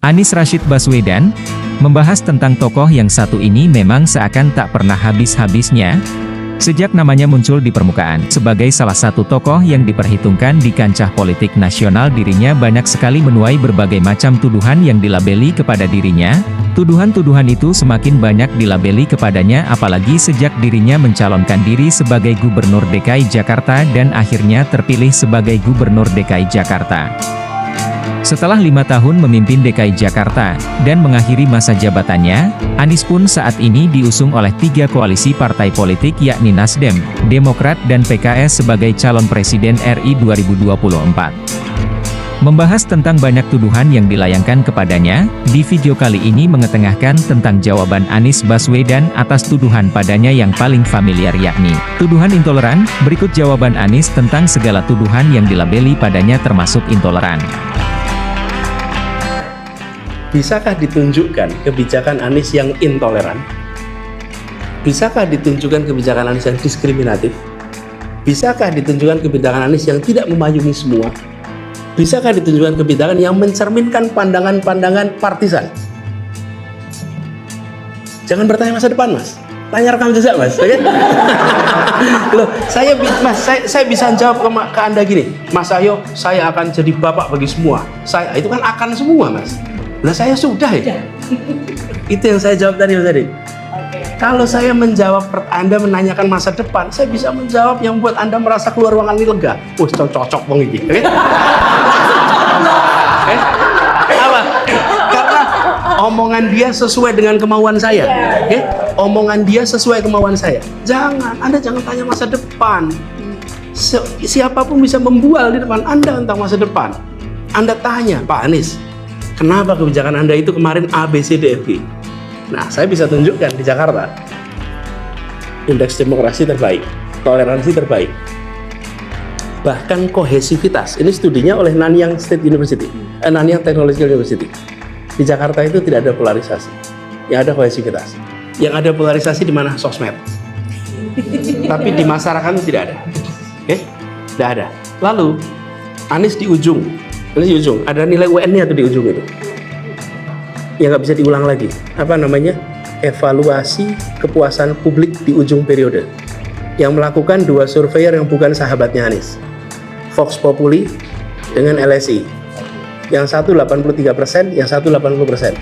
Anies Rashid Baswedan membahas tentang tokoh yang satu ini memang seakan tak pernah habis-habisnya. Sejak namanya muncul di permukaan sebagai salah satu tokoh yang diperhitungkan di kancah politik nasional, dirinya banyak sekali menuai berbagai macam tuduhan yang dilabeli kepada dirinya. Tuduhan-tuduhan itu semakin banyak dilabeli kepadanya, apalagi sejak dirinya mencalonkan diri sebagai Gubernur DKI Jakarta dan akhirnya terpilih sebagai Gubernur DKI Jakarta. Setelah 5 tahun memimpin DKI Jakarta dan mengakhiri masa jabatannya, Anies pun saat ini diusung oleh 3 koalisi partai politik, yakni Nasdem, Demokrat dan PKS sebagai calon Presiden RI 2024. Membahas tentang banyak tuduhan yang dilayangkan kepadanya, di video kali ini mengetengahkan tentang jawaban Anies Baswedan atas tuduhan padanya yang paling familiar, yakni tuduhan intoleran. Berikut jawaban Anies tentang segala tuduhan yang dilabeli padanya termasuk intoleran. Bisakah ditunjukkan kebijakan Anies yang intoleran? Bisakah ditunjukkan kebijakan Anies yang diskriminatif? Bisakah ditunjukkan kebijakan Anies yang tidak memayungi semua? Bisakah ditunjukkan kebijakan yang mencerminkan pandangan-pandangan partisan? Jangan bertanya masa depan, Mas. Tanya rekam jejak, Mas. Loh, saya bisa jawab ke Anda gini, Mas Ayo, saya akan jadi bapak bagi semua. Itu kan akan semua, Mas. Lah saya sudah ya. Itu yang saya jawab tadi, Mas Adi. Kalau saya menjawab, Anda menanyakan masa depan, saya bisa menjawab yang buat Anda merasa keluar ruangan ini lega. Cocok bang ini. Apa? Karena omongan dia sesuai dengan kemauan saya. Omongan dia sesuai kemauan saya. Anda jangan tanya masa depan. Siapapun bisa membual di depan Anda tentang masa depan. Anda tanya, Pak Anies, kenapa kebijakan Anda itu kemarin A, B, C, D, F, G? Nah, saya bisa tunjukkan di Jakarta indeks demokrasi terbaik, toleransi terbaik, bahkan kohesivitas. Ini studinya oleh Nanyang State University, Nanyang Technological University. Di Jakarta itu tidak ada polarisasi, yang ada kohesivitas. Yang ada polarisasi di mana? Sosmed. Tapi di masyarakat itu tidak ada. Tidak ada. Lalu Anies di ujung. Ada nilai UN-nya tuh di ujung itu. Yang nggak bisa diulang lagi. Apa namanya? Evaluasi kepuasan publik di ujung periode. Yang melakukan 2 surveyor yang bukan sahabatnya Anies. Vox Populi dengan LSI. Yang satu 83%, yang satu 80%.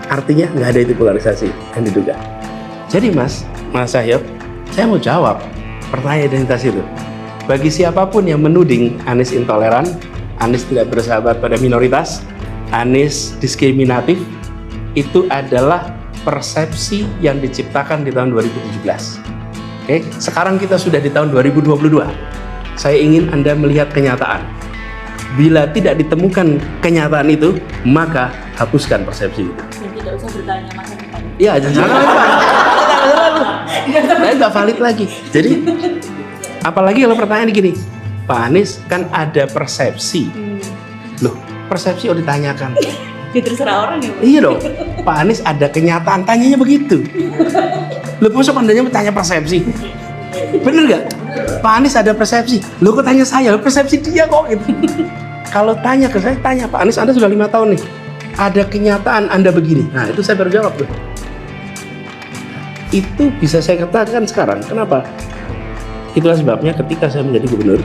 Artinya nggak ada itu polarisasi yang diduga. Jadi Mas Sahyo, saya mau jawab pertanyaan identitas itu. Bagi siapapun yang menuding Anies intoleran, Anies tidak bersahabat pada minoritas, Anies diskriminatif, itu adalah persepsi yang diciptakan di tahun 2017. Sekarang kita sudah di tahun 2022. Saya ingin Anda melihat kenyataan. Bila tidak ditemukan kenyataan itu, maka hapuskan persepsi itu. Dan tidak usah bertanya masa depan. Iya, jangan nggak valid lagi. Jadi, apalagi kalau pertanyaan gini, Pak Anies kan ada persepsi. Loh, persepsi ditanyakan. Ya terserah orang ya, Pak. Iya dong. Pak Anies ada kenyataan, tanyanya begitu. Loh, masuk Andanya bertanya persepsi. Bener nggak? Pak Anies ada persepsi. Loh, kok tanya saya? Persepsi dia kok gitu. Kalau tanya ke saya, tanya Pak Anies, Anda sudah 5 tahun nih. Ada kenyataan Anda begini. Nah, itu saya baru jawab tuh. Itu bisa saya katakan sekarang. Kenapa? Itulah sebabnya ketika saya menjadi gubernur,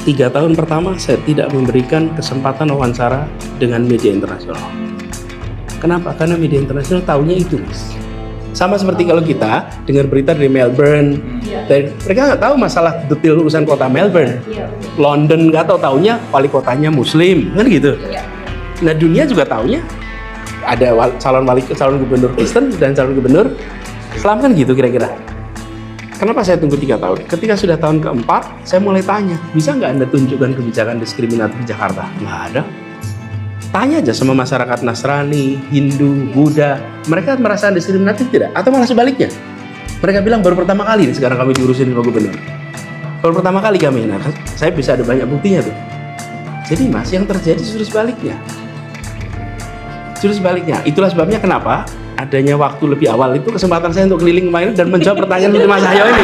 3 tahun pertama saya tidak memberikan kesempatan wawancara dengan media internasional. Kenapa? Karena media internasional taunya itu, Mas. Sama seperti kalau kita dengar berita dari Melbourne, mereka nggak tahu masalah detail urusan kota Melbourne. London nggak tahu, taunya wali kotanya Muslim, kan gitu. Nah, dunia juga taunya ada calon gubernur Kristen dan calon gubernur Islam, kan gitu kira-kira. Kenapa saya tunggu 3 tahun? Ketika sudah tahun keempat, saya mulai tanya, bisa nggak Anda tunjukkan kebijakan diskriminatif di Jakarta? Nggak ada. Tanya aja sama masyarakat Nasrani, Hindu, Buddha, mereka merasa diskriminatif tidak? Atau malah sebaliknya? Mereka bilang baru pertama kali nih sekarang kami diurusin sama gubernur. Baru pertama kali kami, nah saya bisa ada banyak buktinya tuh. Jadi Mas, yang terjadi justru sebaliknya. Itulah sebabnya kenapa adanya waktu lebih awal itu kesempatan saya untuk keliling kemarin dan menjawab pertanyaan Mas Cahyo ini.